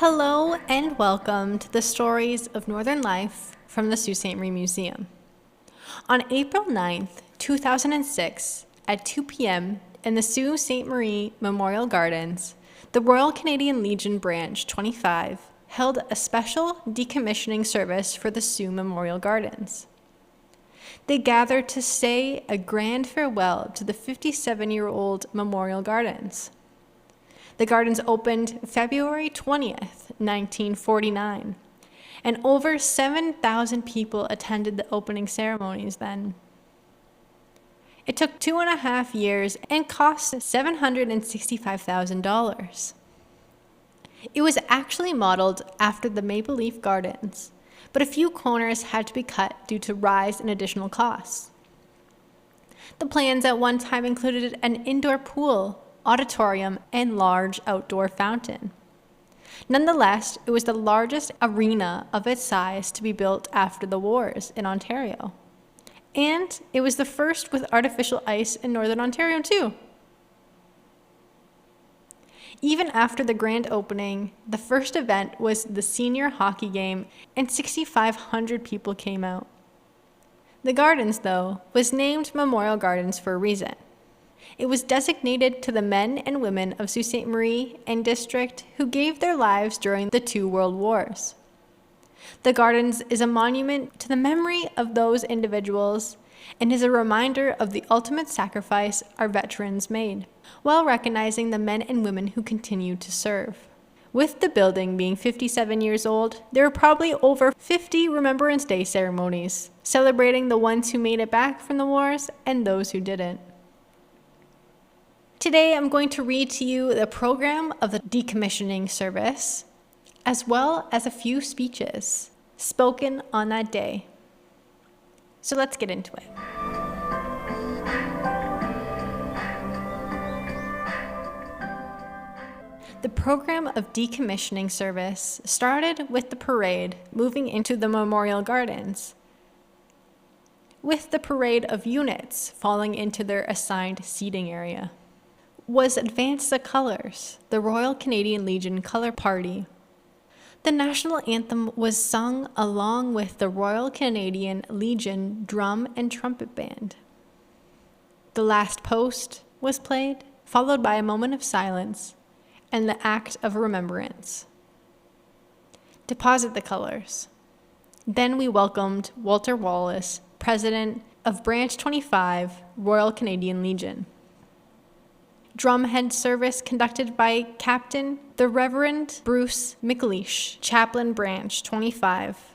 Hello and welcome to the Stories of Northern Life from the Sault Ste. Marie Museum. On April 9th, 2006, at 2 p.m. in the Sault Ste. Marie Memorial Gardens, the Royal Canadian Legion Branch 25 held a special decommissioning service for the Sault Memeorial Gardens. They gathered to say a grand farewell to the 57-year-old Memorial Gardens. The gardens opened February 20th, 1949, and over 7,000 people attended the opening ceremonies then. It took 2.5 years and cost $765,000. It was actually modeled after the Maple Leaf Gardens, but a few corners had to be cut due to rise in additional costs. The plans at one time included an indoor pool, auditorium, and large outdoor fountain. Nonetheless, it was the largest arena of its size to be built after the wars in Ontario. And it was the first with artificial ice in Northern Ontario too. Even after the grand opening, the first event was the senior hockey game, and 6,500 people came out. The gardens, though, was named Memorial Gardens for a reason. It was designated to the men and women of Sault Ste. Marie and District who gave their lives during the two world wars. The Gardens is a monument to the memory of those individuals and is a reminder of the ultimate sacrifice our veterans made, while recognizing the men and women who continue to serve. With the building being 57 years old, there are probably over 50 Remembrance Day ceremonies, celebrating the ones who made it back from the wars and those who didn't. Today, I'm going to read to you the program of the Decommissioning Service, as well as a few speeches spoken on that day. So let's get into it. The program of Decommissioning Service started with the parade moving into the Memorial Gardens, with the parade of units falling into their assigned seating area. Was Advance the Colors, the Royal Canadian Legion Color Party. The national anthem was sung along with the Royal Canadian Legion Drum and Trumpet Band. The Last Post was played, followed by a moment of silence and the act of remembrance. Deposit the colors. Then we welcomed Walter Wallace, President of Branch 25, Royal Canadian Legion. Drumhead service conducted by Captain the Reverend Bruce McLeish, Chaplain Branch 25,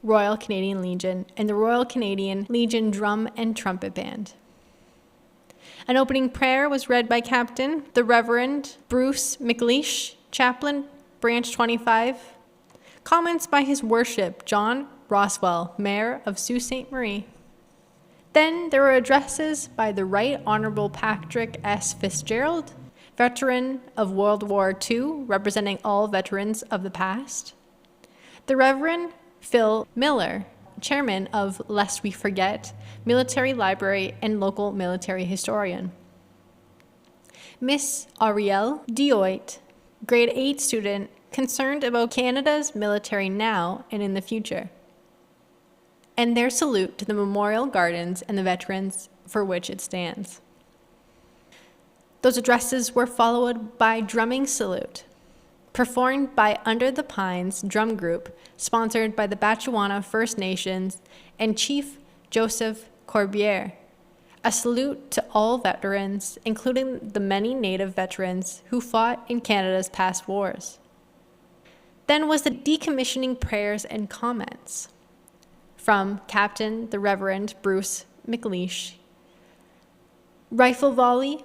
Royal Canadian Legion, and the Royal Canadian Legion Drum and Trumpet Band. An opening prayer was read by Captain the Reverend Bruce McLeish, Chaplain Branch 25. Comments by His Worship John Roswell, Mayor of Sault Ste. Marie. Then there were addresses by the Right Honorable Patrick S. Fitzgerald, veteran of World War II, representing all veterans of the past. The Reverend Phil Miller, chairman of Lest We Forget, Military Library and local military historian. Miss Arielle Dioit, grade 8 student concerned about Canada's military now and in the future, and their salute to the Memorial Gardens and the veterans for which it stands. Those addresses were followed by drumming salute, performed by Under the Pines Drum Group, sponsored by the Batchewana First Nations and Chief Joseph Corbiere. A salute to all veterans, including the many Native veterans who fought in Canada's past wars. Then was the decommissioning prayers and comments from Captain the Reverend Bruce McLeish. Rifle volley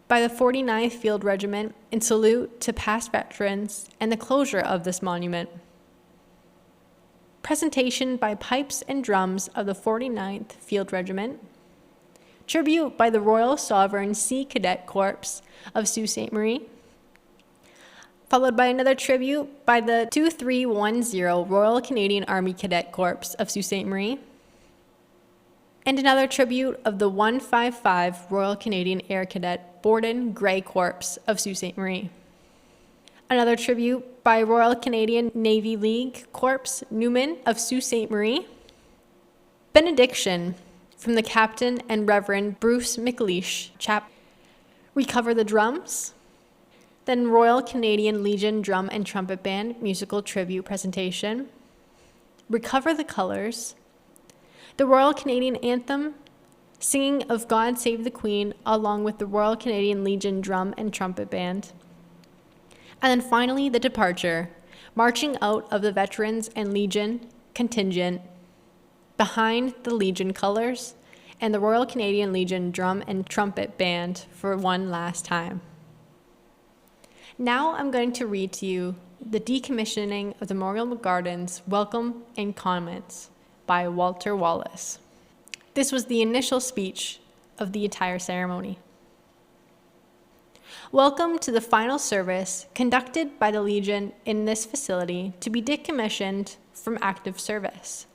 by the 49th Field Regiment in salute to past veterans and the closure of this monument. Presentation by pipes and drums of the 49th Field Regiment. Tribute by the Royal Sovereign Sea Cadet Corps of Sault Ste. Marie. Followed by another tribute by the 2310 Royal Canadian Army Cadet Corps of Sault Ste. Marie, and another tribute of the 155 Royal Canadian Air Cadet Borden Grey Corps of Sault Ste. Marie. Another tribute by Royal Canadian Navy League Corps Newman of Sault Ste. Marie. Benediction from the Captain and Reverend Bruce McLeish, chap. Recover the Drums. Then Royal Canadian Legion Drum and Trumpet Band musical tribute presentation. Recover the Colors. The Royal Canadian Anthem, singing of God Save the Queen, along with the Royal Canadian Legion Drum and Trumpet Band. And then finally, the departure, marching out of the Veterans and Legion contingent behind the Legion colors and the Royal Canadian Legion Drum and Trumpet Band for one last time. Now I'm going to read to you the Decommissioning of the Memorial Gardens Welcome and Comments by Walter Wallace. This was the initial speech of the entire ceremony. Welcome to the final service conducted by the Legion in this facility to be decommissioned from active service.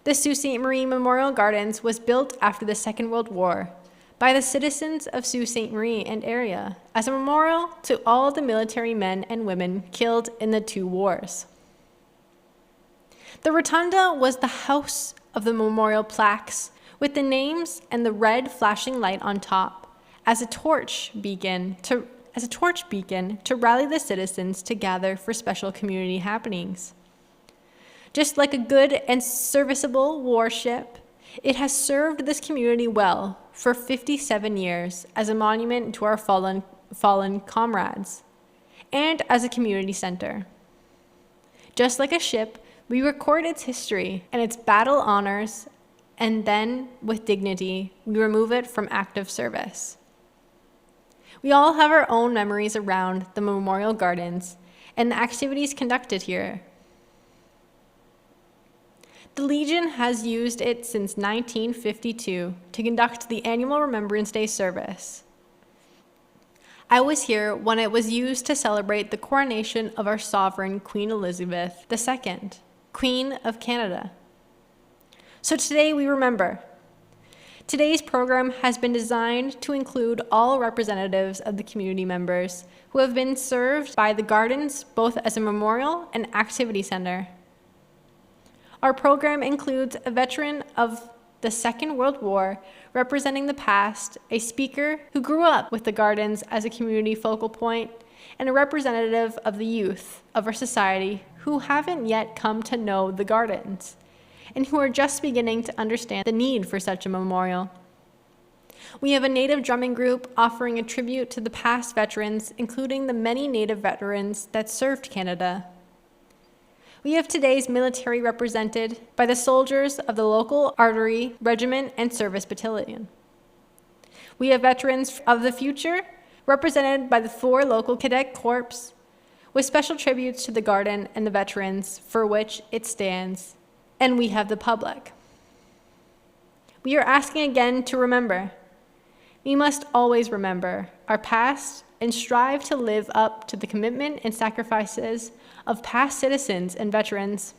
The Sault Ste. Marie Memorial Gardens was built after the Second World War by the citizens of Sault Ste. Marie and area as a memorial to all the military men and women killed in the two wars. The rotunda was the house of the memorial plaques with the names and the red flashing light on top as a torch beacon to rally the citizens to gather for special community happenings. Just like a good and serviceable warship, it has served this community well for 57 years as a monument to our fallen comrades and as a community center. Just like a ship, we record its history and its battle honors, and then, with dignity, we remove it from active service. We all have our own memories around the Memorial Gardens and the activities conducted here. The Legion has used it since 1952 to conduct the annual Remembrance Day service. I was here when it was used to celebrate the coronation of our sovereign Queen Elizabeth II, Queen of Canada. So today we remember. Today's program has been designed to include all representatives of the community members who have been served by the gardens both as a memorial and activity center. Our program includes a veteran of the Second World War representing the past, a speaker who grew up with the gardens as a community focal point, and a representative of the youth of our society who haven't yet come to know the gardens and who are just beginning to understand the need for such a memorial. We have a Native drumming group offering a tribute to the past veterans, including the many Native veterans that served Canada. We have today's military represented by the soldiers of the local Artillery Regiment and Service Battalion. We have veterans of the future represented by the 4 local cadet corps with special tributes to the garden and the veterans for which it stands. And we have the public. We are asking again to remember. We must always remember our past and strive to live up to the commitment and sacrifices of past citizens and veterans.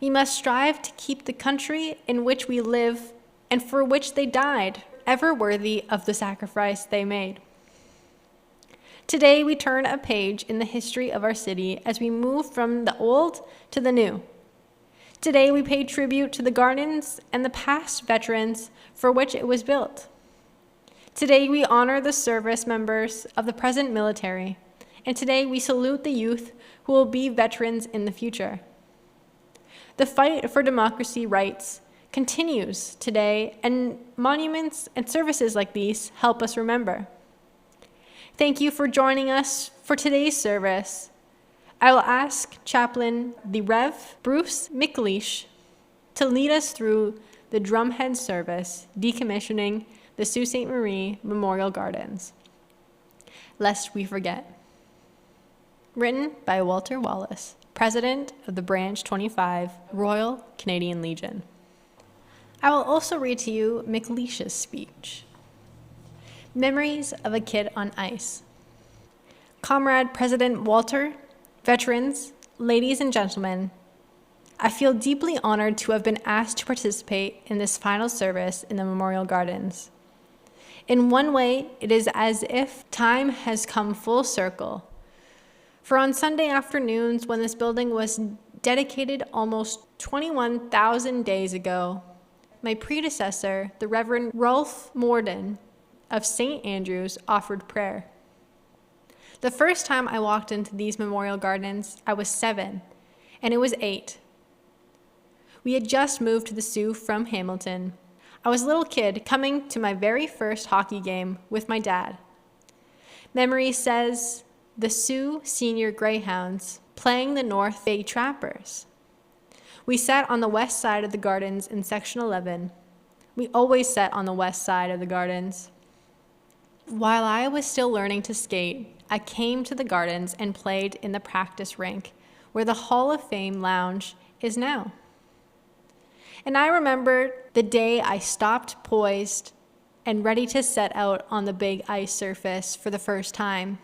We must strive to keep the country in which we live and for which they died ever worthy of the sacrifice they made. Today we turn a page in the history of our city as we move from the old to the new. Today we pay tribute to the gardens and the past veterans for which it was built. Today we honor the service members of the present military, and today we salute the youth who will be veterans in the future. The fight for democracy rights continues today, and monuments and services like these help us remember. Thank you for joining us for today's service. I will ask Chaplain the Rev. Bruce McLeish to lead us through the drumhead service decommissioning the Sault Ste. Marie Memorial Gardens. Lest we forget. Written by Walter Wallace, President of the Branch 25 Royal Canadian Legion. I will also read to you McLeish's speech. Memories of a Kid on Ice. Comrade President Walter, veterans, ladies and gentlemen, I feel deeply honored to have been asked to participate in this final service in the Memorial Gardens. In one way, it is as if time has come full circle. For on Sunday afternoons, when this building was dedicated almost 21,000 days ago, my predecessor, the Reverend Rolf Morden of St. Andrews, offered prayer. The first time I walked into these memorial gardens, I was 7, and it was 8. We had just moved to the Sault from Hamilton. I was a little kid coming to my very first hockey game with my dad. Memory says the Sault Senior Greyhounds playing the North Bay Trappers. We sat on the west side of the gardens in Section 11. We always sat on the west side of the gardens. While I was still learning to skate, I came to the gardens and played in the practice rink, where the Hall of Fame lounge is now. And I remember the day I stopped poised and ready to set out on the big ice surface for the first time.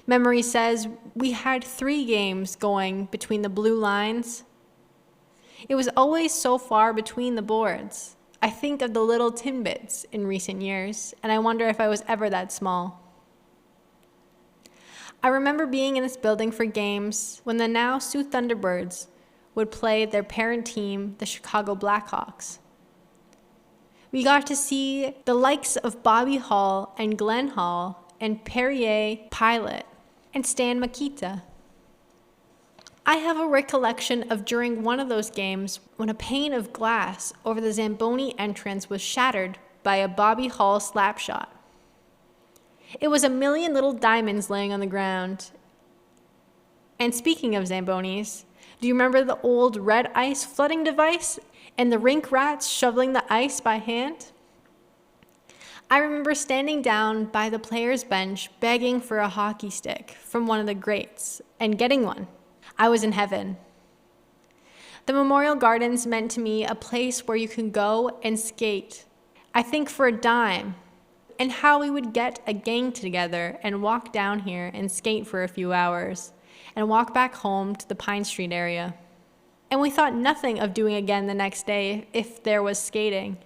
Memory says we had 3 games going between the blue lines. It was always so far between the boards. I think of the little Timbits in recent years, and I wonder if I was ever that small. I remember being in this building for games when the now Sault Thunderbirds would play their parent team, the Chicago Blackhawks. We got to see the likes of Bobby Hall and Glenn Hall and Perrier Pilot and Stan Makita. I have a recollection of during one of those games when a pane of glass over the Zamboni entrance was shattered by a Bobby Hall slap shot. It was a million little diamonds laying on the ground. And speaking of Zambonis, do you remember the old red ice flooding device and the rink rats shoveling the ice by hand? I remember standing down by the players' bench begging for a hockey stick from one of the greats and getting one. I was in heaven. The Memorial Gardens meant to me a place where you can go and skate, I think for a dime, and how we would get a gang together and walk down here and skate for a few hours and walk back home to the Pine Street area. And we thought nothing of doing again the next day if there was skating.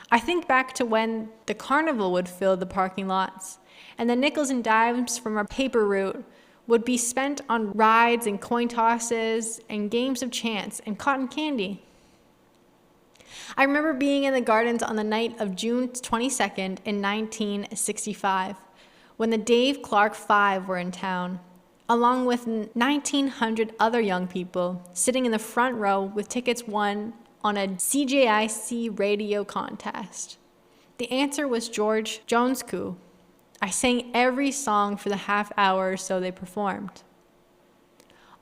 I think back to when the carnival would fill the parking lots and the nickels and dimes from our paper route would be spent on rides and coin tosses and games of chance and cotton candy. I remember being in the gardens on the night of June 22nd in 1965, when the Dave Clark Five were in town, along with 1,900 other young people sitting in the front row with tickets won on a CJIC radio contest. The answer was George Jonescu. I sang every song for the half hour or so they performed.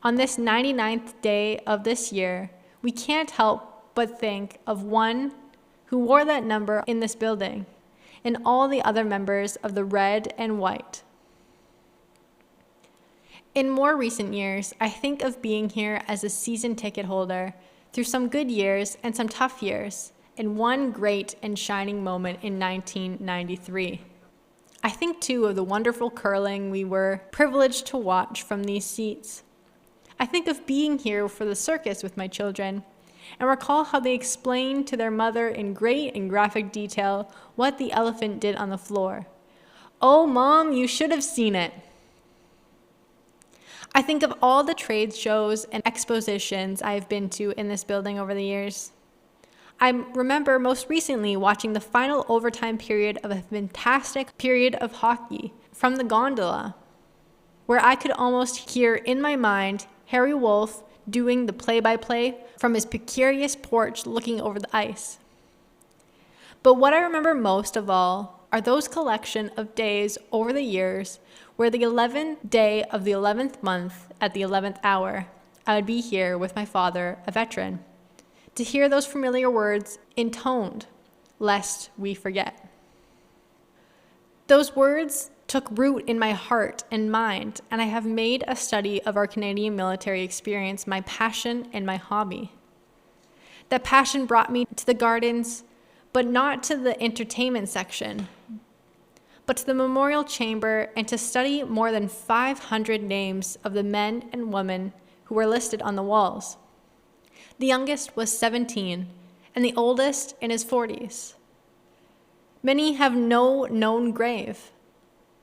On this 99th day of this year, we can't help but think of one who wore that number in this building and all the other members of the red and white. In more recent years, I think of being here as a season ticket holder through some good years and some tough years, and one great and shining moment in 1993. I think, too, of the wonderful curling we were privileged to watch from these seats. I think of being here for the circus with my children, and recall how they explained to their mother in great and graphic detail what the elephant did on the floor. "Oh, Mom, you should have seen it." I think of all the trade shows and expositions I have been to in this building over the years. I remember most recently watching the final overtime period of a fantastic period of hockey from the gondola, where I could almost hear in my mind Harry Wolf doing the play-by-play from his precarious porch looking over the ice. But what I remember most of all are those collection of days over the years where the 11th day of the 11th month at the 11th hour, I would be here with my father, a veteran, to hear those familiar words intoned, lest we forget. Those words took root in my heart and mind, and I have made a study of our Canadian military experience my passion and my hobby. That passion brought me to the gardens, but not to the entertainment section, but to the memorial chamber and to study more than 500 names of the men and women who were listed on the walls. The youngest was 17, and the oldest in his 40s. Many have no known grave.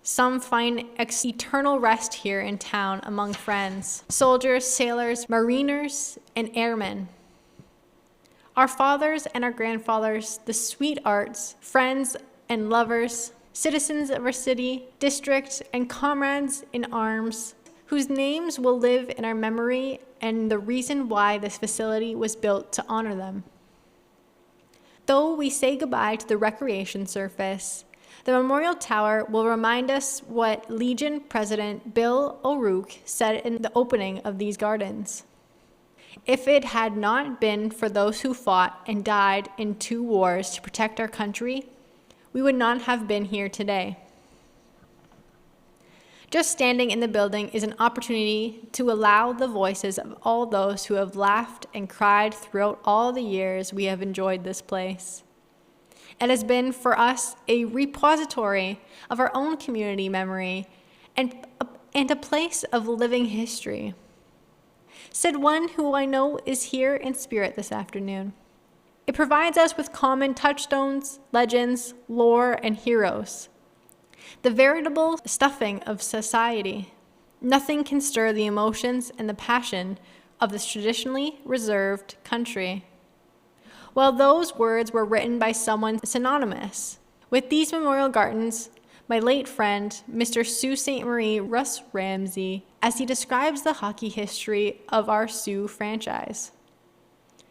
Some find eternal rest here in town among friends, soldiers, sailors, mariners, and airmen. Our fathers and our grandfathers, the sweethearts, friends and lovers, citizens of our city, district, and comrades in arms, whose names will live in our memory and the reason why this facility was built to honor them. Though we say goodbye to the recreation surface, the Memorial Tower will remind us what Legion President Bill O'Rourke said in the opening of these gardens. If it had not been for those who fought and died in 2 wars to protect our country, we would not have been here today. Just standing in the building is an opportunity to allow the voices of all those who have laughed and cried throughout all the years we have enjoyed this place. It has been for us a repository of our own community memory and a place of living history, said one who I know is here in spirit this afternoon. It provides us with common touchstones, legends, lore, and heroes. The veritable stuffing of society. Nothing can stir the emotions and the passion of this traditionally reserved country. Well, those words were written by someone synonymous with these memorial gardens, my late friend, Mr. Sault Ste. Marie Russ Ramsey, as he describes the hockey history of our Sioux franchise.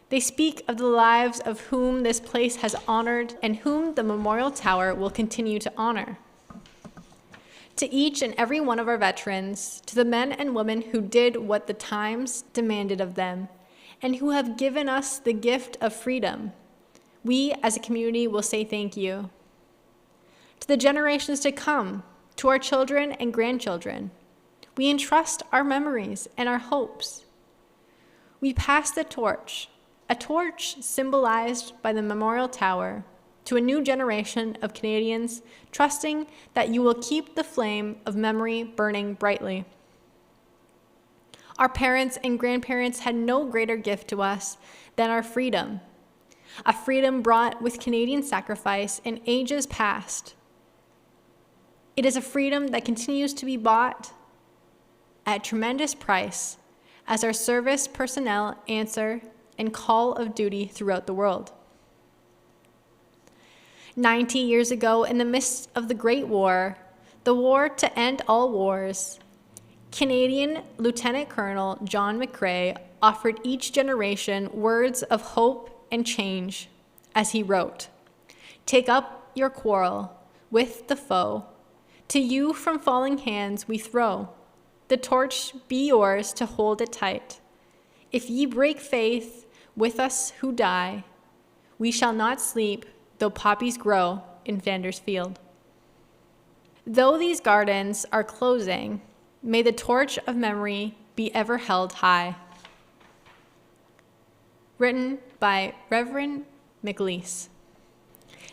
They speak of the lives of whom this place has honored and whom the Memorial Tower will continue to honor. To each and every one of our veterans, to the men and women who did what the times demanded of them, and who have given us the gift of freedom, we as a community will say thank you. To the generations to come, to our children and grandchildren, we entrust our memories and our hopes. We pass the torch, a torch symbolized by the Memorial Tower, to a new generation of Canadians, trusting that you will keep the flame of memory burning brightly. Our parents and grandparents had no greater gift to us than our freedom, a freedom brought with Canadian sacrifice in ages past. It is a freedom that continues to be bought at tremendous price as our service personnel answer and call of duty throughout the world. 90 years ago, in the midst of the Great War, the war to end all wars, Canadian Lieutenant Colonel John McCrae offered each generation words of hope and change as he wrote, "Take up your quarrel with the foe. To you from falling hands we throw. The torch be yours to hold it tight. If ye break faith with us who die, we shall not sleep though poppies grow in Flanders Field." Though these gardens are closing, may the torch of memory be ever held high. Written by Reverend McLeese.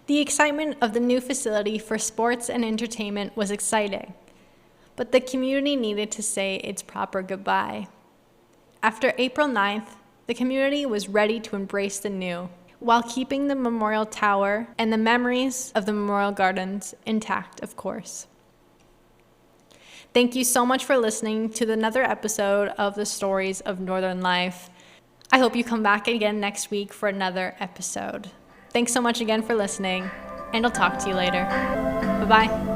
The excitement of the new facility for sports and entertainment was exciting, but the community needed to say its proper goodbye. After April 9th, the community was ready to embrace the new, while keeping the Memorial Tower and the memories of the Memorial Gardens intact, of course. Thank you so much for listening to another episode of the Stories of Northern Life. I hope you come back again next week for another episode. Thanks so much again for listening, and I'll talk to you later. Bye-bye.